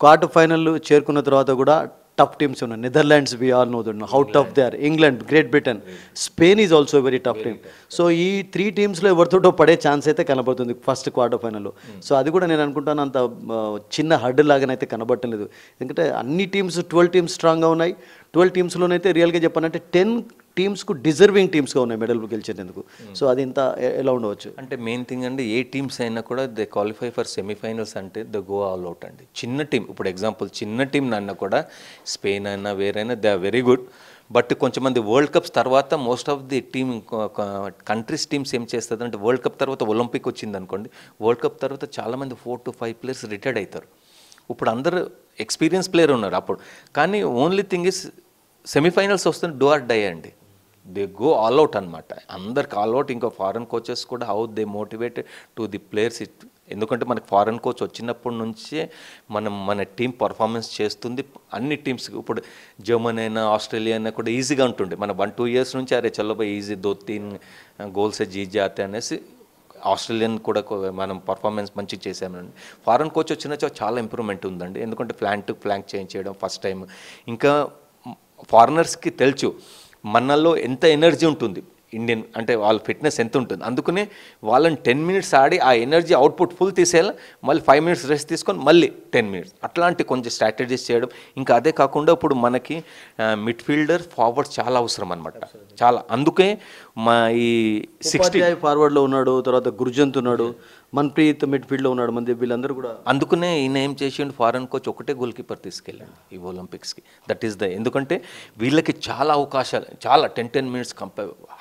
Quarter final చేరుకున్న తర్వాత కూడా టఫ్ టీమ్స్ ఉన్నాయి. Netherlands we all know that how tough they are, England, Great Britain, Spain is also very tough team. So ఈ 3 టీమ్స్లో ఎవరితోటో పడే chance అయితే కనబడుతుంది ఫస్ట్ క్వార్టర్ ఫైనల్లో. సో అది కూడా నేను అనుకుంటాను అంత చిన్న హర్డ్ లాగానైతే కనబడటం లేదు. ఎందుకంటే అన్ని టీమ్స్ 12 టీమ్స్ స్ట్రాంగ్గా ఉన్నాయి. 12 టీమ్స్లోనైతే రియల్గా చెప్పాలంటే 10 టీమ్స్కు డిజర్వింగ్ టీమ్స్గా ఉన్నాయి మెడల్ గెలిచేందుకు. సో అది ఇంత ఎలా ఉండవచ్చు అంటే మెయిన్ థింగ్ అండి, ఏ టీమ్స్ అయినా కూడా దే క్వాలిఫై ఫర్ సెమీఫైనల్స్ అంటే ద గో ఆల్ అవుట్ అండి. చిన్న టీం, ఇప్పుడు ఎగ్జాంపుల్ చిన్న టీం అన్నా కూడా స్పెయిన్ అయినా వేరైనా they are very good. But కొంచెంమంది వరల్డ్ కప్స్ తర్వాత most of the team countries teams ఏం చేస్తుంది అంటే వరల్డ్ కప్ తర్వాత ఒలింపిక్ వచ్చింది అనుకోండి, వరల్డ్ కప్ తర్వాత చాలామంది 4 to 5 ప్లేయర్స్ రిటైర్డ్ అవుతారు. ఇప్పుడు అందరూ ఎక్స్పీరియన్స్ ప్లేయర్ ఉన్నారు అప్పుడు. కానీ ఓన్లీ థింగ్ ఇస్ సెమీఫైనల్స్ వస్తుంది డూ ఆర్ డై అండి. దే గో ఆల్ అవుట్ అనమాట, అందరికి ఆల్ అవుట్. ఇంకా ఫారెన్ కోచెస్ కూడా how they motivate to the players. ఎందుకంటే మనకి ఫారెన్ కోచ్ వచ్చినప్పటి నుంచే మన టీం పర్ఫార్మెన్స్ చేస్తుంది అన్ని టీమ్స్కి. ఇప్పుడు జర్మనీ అయినా ఆస్ట్రేలియా అయినా కూడా ఈజీగా ఉంటుండే. మన 1-2 years నుంచి అరే చల్లో ఈజీ 2-3 goals జీత్ జాతే అనేసి ఆస్ట్రేలియన్ కూడా మనం పర్ఫార్మెన్స్ మంచిగా చేసామండి. ఫారెన్ కోచ్ వచ్చిన చాలా ఇంప్రూవ్మెంట్ ఉందండి. ఎందుకంటే ఫ్లాంక్ టు ఫ్లాంక్ చేంజ్ చేయడం ఫస్ట్ టైం. ఇంకా ఫారినర్స్కి తెలుసు మనలో ఎంత ఎనర్జీ ఉంటుంది, ఇండియన్ అంటే వాళ్ళ ఫిట్నెస్ ఎంత ఉంటుంది. అందుకనే వాళ్ళని 10 minutes ఆడి ఆ ఎనర్జీ అవుట్పుట్ ఫుల్ తీసేయాలి, మళ్ళీ 5 minutes రెస్ట్ తీసుకొని మళ్ళీ 10 minutes అట్లాంటి కొంచెం స్ట్రాటజీస్ చేయడం. ఇంకా అదే కాకుండా ఇప్పుడు మనకి మిడ్ఫీల్డర్ ఫార్వర్డ్స్ చాలా అవసరం అనమాట, చాలా. అందుకే మా ఈ 60 ఫార్వర్డ్లో ఉన్నాడు, తర్వాత గుర్జంత్ ఉన్నాడు, మన్ప్రీత్ మిడ్ఫీల్డ్లో ఉన్నాడు, మంది వీళ్ళందరూ కూడా. అందుకనే ఈయన ఏం చేసిండు, ఫారెన్ కోచ్ ఒకటే గోల్ కీపర్ తీసుకెళ్ళాడు ఈ ఒలింపిక్స్కి. దట్ ఈస్ ఎందుకంటే వీళ్ళకి చాలా అవకాశాలు, చాలా 10 minutes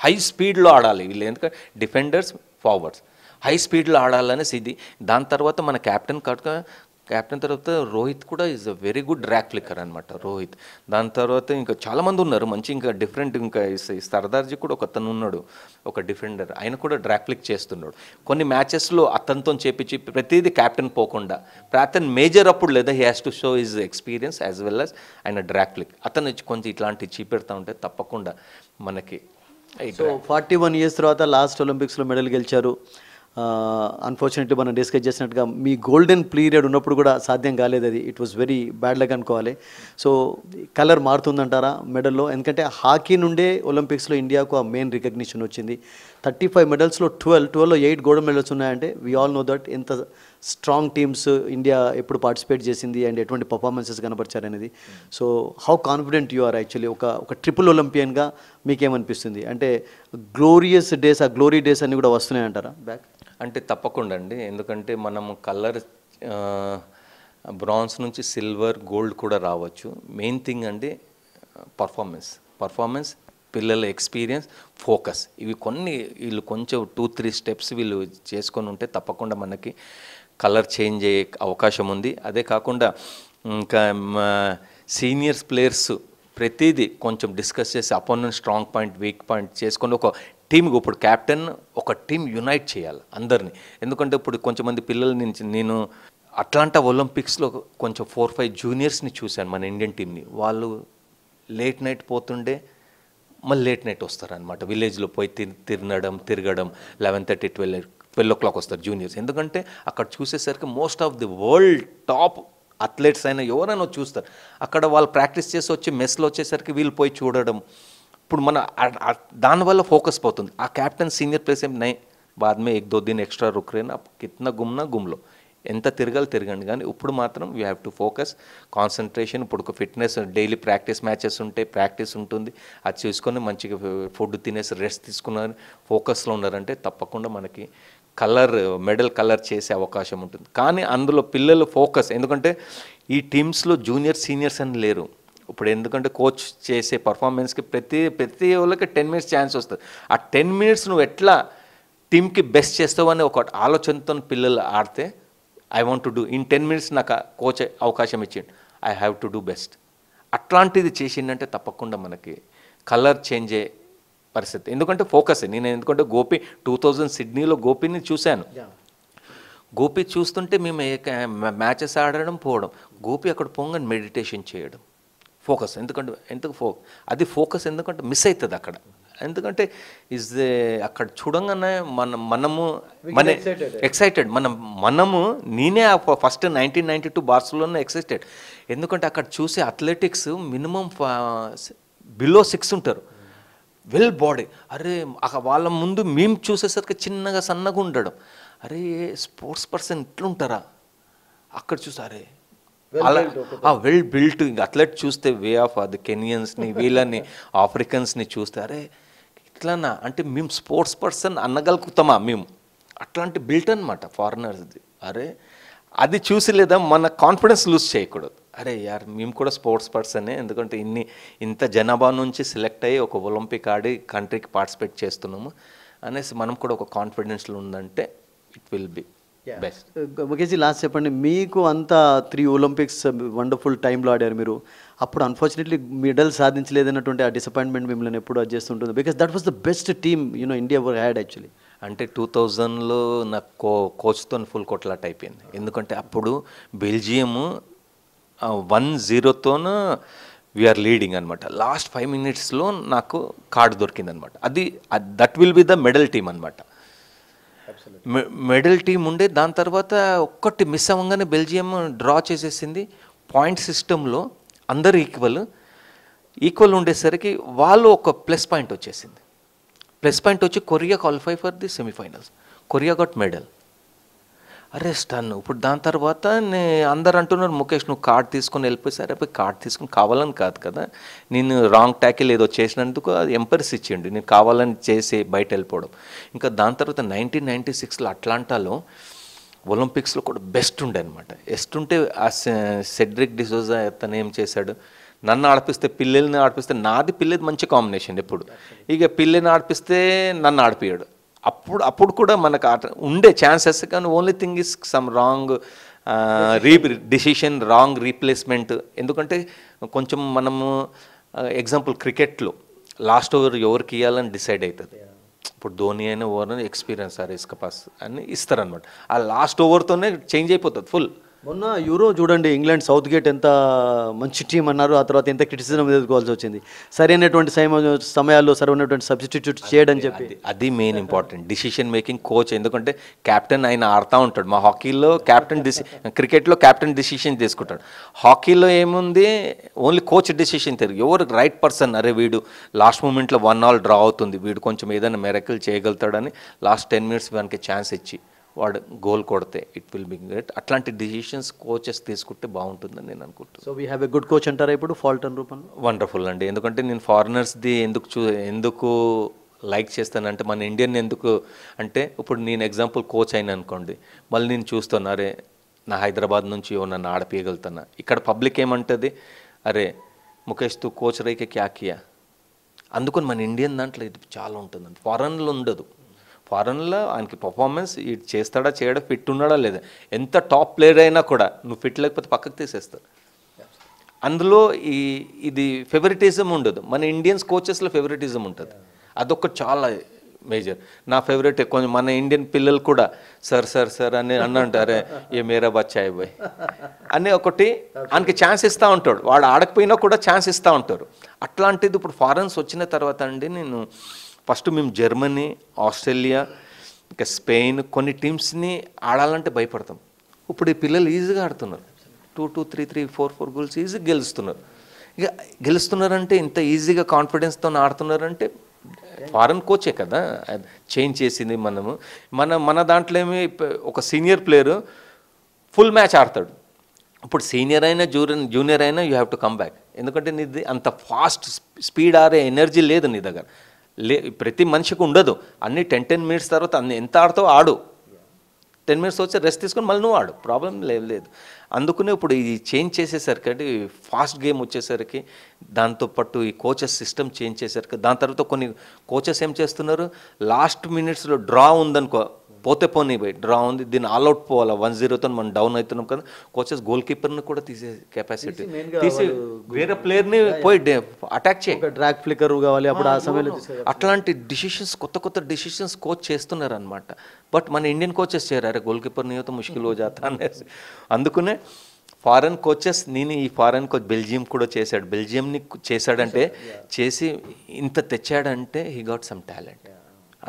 హై స్పీడ్లో ఆడాలి వీళ్ళు. ఎందుకంటే డిఫెండర్స్ ఫార్వర్డ్స్ హై స్పీడ్లో ఆడాలనేసి ఇది. దాని తర్వాత మన క్యాప్టెన్ తర్వాత రోహిత్ కూడా is a very good drag flicker అనమాట రోహిత్. దాని తర్వాత ఇంకా చాలామంది ఉన్నారు మంచి, ఇంకా డిఫరెంట్. ఇంకా సర్దార్జీ కూడా ఒకతను ఉన్నాడు, ఒక డిఫెండర్, ఆయన కూడా డ్రాక్ ఫ్లిక్ చేస్తున్నాడు. కొన్ని మ్యాచెస్లో అతనితో చేపించి ప్రతిదీ క్యాప్టెన్ పోకుండా అతను మేజర్ అప్పుడు లేదా he has to show his experience as well as ఆయన డ్రాక్ ఫ్లిక్. అతను కొంచెం ఇట్లాంటి చూపెడతా ఉంటే తప్పకుండా మనకి. సో 41 years తర్వాత లాస్ట్ ఒలింపిక్స్లో మెడల్ గెలిచారు. అన్ఫార్చునేట్లీ మనం డిస్కస్ చేసినట్టుగా మీ గోల్డెన్ పీరియడ్ ఉన్నప్పుడు కూడా సాధ్యం కాలేదు అది. It was very bad luck అనుకోవాలి. సో కలర్ మారుతుందంటారా మెడల్లో? ఎందుకంటే హాకీ నుండే ఒలింపిక్స్లో ఇండియాకు ఆ మెయిన్ రికగ్నిషన్ వచ్చింది. 35 medalsలో 12లో 8 గోల్డ్ మెడల్స్ ఉన్నాయంటే వీ ఆల్ నో దట్ ఎంత స్ట్రాంగ్ టీమ్స్ ఇండియా ఎప్పుడు పార్టిసిపేట్ చేసింది అండ్ ఎటువంటి పర్ఫార్మెన్సెస్ కనపరిచారనేది. So how confident you are actually ఒక ట్రిపుల్ ఒలింపియన్గా మీకేమనిపిస్తుంది? అంటే గ్లోరియస్ డేస్, ఆ గ్లోరీ డేస్ అన్నీ కూడా వస్తున్నాయంటారా బ్యాక్? అంటే తప్పకుండా అండి. ఎందుకంటే మనం కలర్ బ్రాంజ్ నుంచి సిల్వర్, గోల్డ్ కూడా రావచ్చు. మెయిన్ థింగ్ అండి పర్ఫార్మెన్స్, పిల్లల ఎక్స్పీరియన్స్, ఫోకస్. ఇవి వీళ్ళు కొంచెం 2-3 steps వీళ్ళు చేసుకొని ఉంటే తప్పకుండా మనకి కలర్ చేంజ్ అయ్యే అవకాశం ఉంది. అదే కాకుండా ఇంకా సీనియర్స్ ప్లేయర్స్ ప్రతిదీ కొంచెం డిస్కస్ చేసి opponent strong point, weak point చేసుకొని ఒక టీమ్కి, ఇప్పుడు క్యాప్టెన్ ఒక టీం యునైట్ చేయాలి అందరినీ. ఎందుకంటే ఇప్పుడు కొంచెంమంది పిల్లల నుంచి నేను అట్లాంటా ఒలింపిక్స్లో కొంచెం 4-5 జూనియర్స్ని చూశాను మన ఇండియన్ టీంని. వాళ్ళు లేట్ నైట్ పోతుండే మళ్ళీ లేట్ నైట్ వస్తారనమాట. విలేజ్లో పోయి తిరగడం 11:30, 12 o'clock వస్తారు జూనియర్స్. ఎందుకంటే అక్కడ చూసేసరికి most of the world top athletes అయినా ఎవరైనా చూస్తారు. అక్కడ వాళ్ళు ప్రాక్టీస్ చేసి వచ్చి మెస్లో వచ్చేసరికి వీళ్ళు పోయి చూడడం. ఇప్పుడు మన దానివల్ల ఫోకస్ పోతుంది. ఆ క్యాప్టెన్ సీనియర్ ప్లేస్ ఏం నై बाद में 1-2 दिन एक्स्ट्रा रुक रहे ना, आप कितना घूमना घूम लो, ఎంత తిరగండి. కానీ ఇప్పుడు మాత్రం you have to focus, concentration. ఇప్పుడు ఫిట్నెస్ డైలీ ప్రాక్టీస్ మ్యాచెస్ ఉంటాయి, ప్రాక్టీస్ ఉంటుంది, అది చూసుకొని మంచిగా ఫుడ్ తినేసి రెస్ట్ తీసుకున్నారు, ఫోకస్లో ఉన్నారంటే తప్పకుండా మనకి మెడల్ కలర్ చేసే అవకాశం ఉంటుంది. కానీ అందులో పిల్లలు ఫోకస్, ఎందుకంటే ఈ టీమ్స్లో జూనియర్ సీనియర్స్ అని లేరు ఇప్పుడు. ఎందుకంటే కోచ్ చేసే పర్ఫార్మెన్స్కి ప్రతి వాళ్ళకి 10 minutes ఛాన్స్ వస్తుంది. ఆ 10 minutes నువ్వు ఎట్లా టీమ్కి బెస్ట్ చేస్తావు అని ఒక ఆలోచనతో పిల్లలు ఆడితే, I want to do in 10 minutes నాకు కోచ్ అవకాశం ఇచ్చిండు, I have to do best, అట్లాంటిది చేసిందంటే తప్పకుండా మనకి కలర్ చేంజ్ అయ్యే పరిస్థితి. ఎందుకంటే ఫోకస్ ఎందుకంటే గోపి 2000 సిడ్నీలో గోపిని చూశాను. గోపి చూస్తుంటే మేము మ్యాచెస్ ఆడడం పోవడం, గోపి అక్కడ పొంగని మెడిటేషన్ చేయడం, ఫోకస్. ఎందుకంటే అది ఫోకస్ ఎందుకంటే మిస్ అవుతుంది అక్కడ. ఎందుకంటే అక్కడ చూడంగానే మనము ఎక్సైటెడ్ మనము నేనే ఫస్ట్ 1992 బార్సిలోనా ఎక్సైటెడ్. ఎందుకంటే అక్కడ చూసే అథ్లెటిక్స్ మినిమం బిలో 6 ఉంటారు, వెల్ బాడీ. అరే వాళ్ళ ముందు మేము చూసేసరికి చిన్నగా సన్నగా ఉండడం, అరే స్పోర్ట్స్ పర్సన్ ఇట్లుంటారా అక్కడ చూసారే అలా వెల్ బిల్ట్. ఇంక అథ్లెట్ చూస్తే వే ఆఫ్ అది కెనియన్స్ని వీళ్ళని ఆఫ్రికన్స్ని చూస్తే అరే ఇట్లానా అంటే మేము స్పోర్ట్స్ పర్సన్ అనగలుగుతామా మేము, అట్లాంటి బిల్ట్ అనమాట ఫారినర్స్ది. అరే అది చూసి లేదా మన కాన్ఫిడెన్స్ లూజ్ చేయకూడదు. అరే యార్ మేము కూడా స్పోర్ట్స్ పర్సనే, ఎందుకంటే ఇంత జనాభా నుంచి సెలెక్ట్ అయ్యి ఒక ఒలింపిక్ ఆడి కంట్రీకి పార్టిసిపేట్ చేస్తున్నాము అనేసి మనం కూడా ఒక కాన్ఫిడెన్స్లో ఉందంటే it will be best. Mukesh last చెప్పండి, మీకు అంతా 3 ఒలింపిక్స్ వండర్ఫుల్ టైంలో ఆడారు మీరు, అప్పుడు అన్ఫార్చునేట్లీ మెడల్ సాధించలేదన్నటువంటి ఆ డిసప్పాయింట్మెంట్ మిమ్మల్ని ఎప్పుడు అది చేస్తుంటుంది? Because that was the best team India ever had actually. అంటే 2000లో నాకు కోచ్తో ఫుల్ కొట్లాట అయిపోయింది. ఎందుకంటే అప్పుడు బెల్జియము 1-0తోన వీఆర్ లీడింగ్ అనమాట. లాస్ట్ 5 minutesలో నాకు కార్డు దొరికిందనమాట. That will be the medal team అనమాట. మెడల్ టీం ఉండే దాని తర్వాత ఒక్కటి మిస్ అవ్వగానే బెల్జియం డ్రా చేసేసింది. పాయింట్ సిస్టంలో అందరు ఈక్వల్ ఉండేసరికి వాళ్ళు ఒక ప్లస్ పాయింట్ వచ్చేసింది. ప్లస్ పాయింట్ వచ్చి Korea qualify for the semifinals. Korea got medal. అరే స్టన్. ఇప్పుడు దాని తర్వాత అందరు అంటున్నారు ముఖేష్ నువ్వు కార్డ్ తీసుకొని వెళ్ళిపోయి పోయి కార్డ్ తీసుకుని కావాలని కాదు కదా, నేను రాంగ్ ట్యాకిల్ ఏదో చేసినందుకు అది ఎంపైర్స్ ఇచ్చిండు, నేను కావాలని చేసి బయట వెళ్ళిపోవడం. ఇంకా దాని తర్వాత 1996లో అట్లాంటాలో ఒలింపిక్స్లో కూడా బెస్ట్ ఉండే అనమాట. బెస్ట్ ఉంటే ఆ సెడ్రిక్ డిసోజా తను ఏం చేశాడు, నన్ను ఆడిపిస్తే పిల్లల్ని ఆడిపిస్తే నాది పిల్లది మంచి కాంబినేషన్ ఎప్పుడు, ఇక పిల్లని ఆడిపిస్తే నన్ను ఆడిపియాడు. అప్పుడు కూడా మనకు ఉండే ఛాన్సెస్, కానీ only thing is some wrong decision, wrong replacement. ఎందుకంటే కొంచెం మనము ఎగ్జాంపుల్ క్రికెట్లో లాస్ట్ ఓవర్ ఎవరికి ఇవ్వాలని డిసైడ్ అవుతుంది. ఇప్పుడు ధోని అయినా ఓవర్ ఎక్స్పీరియన్స్ ఇస్కపాస్ అని ఇస్తారనమాట. ఆ లాస్ట్ ఓవర్తోనే చేంజ్ అయిపోతుంది ఫుల్. మొన్న యూరో చూడండి, ఇంగ్లాండ్ సౌత్ గేట్ ఎంత మంచి టీం అన్నారు, ఆ తర్వాత ఎంత క్రిటిసిజం ఎదుర్కోవాల్సి వచ్చింది. సరైనటువంటి సమయాల్లో సరైనటువంటి సబ్స్టిట్యూట్ చేయడం చెప్పి అది main important decision making coach. ఎందుకంటే క్యాప్టెన్ ఆయన ఆడుతూ ఉంటాడు. మా హాకీలో క్రికెట్లో క్యాప్టెన్ డిసిషన్ తీసుకుంటాడు. హాకీలో ఏముంది ఓన్లీ కోచ్ డిసిషన్ తెలియదు. ఎవరు రైట్ పర్సన్, అరే వీడు లాస్ట్ మూమెంట్లో 1-1 డ్రా అవుతుంది, వీడు కొంచెం ఏదైనా మెరకల్ చేయగలుగుతాడని లాస్ట్ 10 minutes వానికి ఛాన్స్ ఇచ్చి వాడు గోల్ కొడితే ఇట్ విల్ బి గ్రేట్. అట్లాంటి డిసిషన్స్ కోచెస్ తీసుకుంటే బాగుంటుందని నేను అనుకుంటున్నాను. So we have a good coach అంటారా ఇప్పుడు ఫాల్టన్ రూపంలో? వండర్ఫుల్ అండి. ఎందుకంటే నేను ఫారినర్స్ది ఎందుకు లైక్ చేస్తానంటే మన ఇండియన్ ఎందుకు అంటే, ఇప్పుడు నేను ఎగ్జాంపుల్ కోచ్ అయినా అనుకోండి, మళ్ళీ నేను చూస్తాను అరే నా హైదరాబాద్ నుంచి నన్ను ఆడిపియగలుగుతున్నా. ఇక్కడ పబ్లిక్ ఏమంటుంది, అరే ముఖేష్ తూ కోచ్ రైకే క్యా కియా. అందుకని మన ఇండియన్ దాంట్లో ఇది చాలా ఉంటుందండి, ఫారెన్లో ఉండదు. ఫారెన్లో ఆయనకి పర్ఫార్మెన్స్ ఇటు చేస్తాడా చేయడా, ఫిట్ ఉన్నాడా లేదా, ఎంత టాప్ ప్లేయర్ అయినా కూడా నువ్వు ఫిట్ లేకపోతే పక్కకు తీసేస్తారు. అందులో ఇది ఫేవరెటిజం ఉండదు. మన ఇండియన్స్ కోచెస్లో ఫేవరెటిజం ఉంటుంది, అదొక చాలా మేజర్. నా ఫేవరెట్ కొంచెం మన ఇండియన్ పిల్లలు కూడా సార్ సార్ సార్ అని అంటారే, ఏ మేరా బచ్చాయి బాయ్ అని ఒకటి ఆయనకి ఛాన్స్ ఇస్తూ ఉంటాడు. వాడు ఆడకపోయినా కూడా ఛాన్స్ ఇస్తూ ఉంటారు. అట్లాంటిది ఇప్పుడు ఫారెన్స్ వచ్చిన తర్వాత అండి, నేను ఫస్ట్ మేము జర్మనీ, ఆస్ట్రేలియా, ఇంకా స్పెయిన్ కొన్ని టీమ్స్ని ఆడాలంటే భయపడతాం. ఇప్పుడు ఈ పిల్లలు ఈజీగా ఆడుతున్నారు. 2-2, 3-3, 4-4 గోల్స్ ఈజీగా గెలుస్తున్నారు. ఇక గెలుస్తున్నారంటే ఇంత ఈజీగా కాన్ఫిడెన్స్తో ఆడుతున్నారంటే ఫారెన్ కోచే కదా చేంజ్ చేసింది. మన దాంట్లో ఏమి ఒక సీనియర్ ప్లేయరు ఫుల్ మ్యాచ్ ఆడతాడు. ఇప్పుడు సీనియర్ అయినా జూనియర్ అయినా you have to come back. ఎందుకంటే నీది అంత ఫాస్ట్ స్పీడ్ ఆడే ఎనర్జీ లేదు నీ దగ్గర. ప్రతి మనిషికి ఉండదు. అన్ని 10 minutes తర్వాత ఎంత ఆడుతావు ఆడు, 10 minutes వచ్చి రెస్ట్ తీసుకొని మళ్ళీ నువ్వు ఆడు, ప్రాబ్లం లేదు. అందుకనే ఇప్పుడు ఇది చేంజ్ చేసేసరికి అంటే ఫాస్ట్ గేమ్ వచ్చేసరికి, దాంతోపాటు ఈ కోచెస్ సిస్టమ్ చేంజ్ చేసేసరికి, దాని తర్వాత కొన్ని కోచెస్ ఏం చేస్తున్నారు, లాస్ట్ మినిట్స్లో డ్రా ఉందనుకో, పోతే పోనీ పోయి డ్రా ఉంది, దీన్ని ఆల్అవుట్ పోవాలా, 1-0తో మనం డౌన్ అవుతున్నాం కదా, కోచెస్ గోల్ కీపర్ని కూడా తీసే కెపాసిటీ తీసి వేరే ప్లేయర్ని పోయి అటాక్ చేయి, డ్రాగ్ ఫ్లిక్కర్ కావాలి అప్పుడు ఆ సమయంలో. అట్లాంటి డిసిషన్స్ కొత్త డిసిషన్స్ కోచ్ చేస్తున్నారు అనమాట. బట్ మన ఇండియన్ కోచెస్ చేయరు, అరే గోల్ కీపర్ నియోతో ముష్కిల్ హో జాతా అనేసి. అందుకనే ఫారెన్ కోచెస్, నేను ఈ ఫారెన్ కోచ్ బెల్జియం కూడా చేశాడు, బెల్జియంని చేశాడంటే చేసి ఇంత తెచ్చాడంటే హీ గాట్ సమ్ టాలెంట్.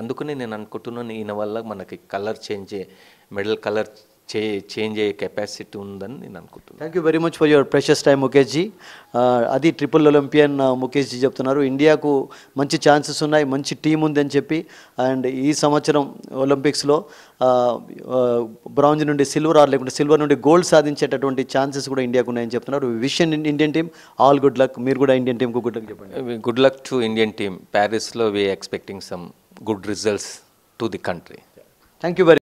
అందుకని నేను అనుకుంటున్నాను ఈయన వల్ల మనకి కలర్ మెడల్ కలర్ చేంజ్ అయ్యే కెపాసిటీ ఉందని నేను అనుకుంటున్నాను. Thank you very much for your precious time Mukesh ji. అది ట్రిపుల్ ఒలింపియన్ ముఖేష్ జీ చెప్తున్నారు. ఇండియాకు మంచి ఛాన్సెస్ ఉన్నాయి, మంచి టీం ఉంది అని చెప్పి, అండ్ ఈ సంవత్సరం ఒలింపిక్స్లో బ్రాంజ్ నుండి సిల్వర్ లేకుంటే సిల్వర్ నుండి గోల్డ్ సాధించేటటువంటి ఛాన్సెస్ కూడా ఇండియాకు ఉన్నాయని చెప్తున్నారు. Wish Indian team all good luck. మీరు కూడా ఇండియన్ టీంకు గుడ్ లక్ చెప్పండి. Good luck to Indian team. ప్యారిస్లో we expecting some good results to the country. Thank you very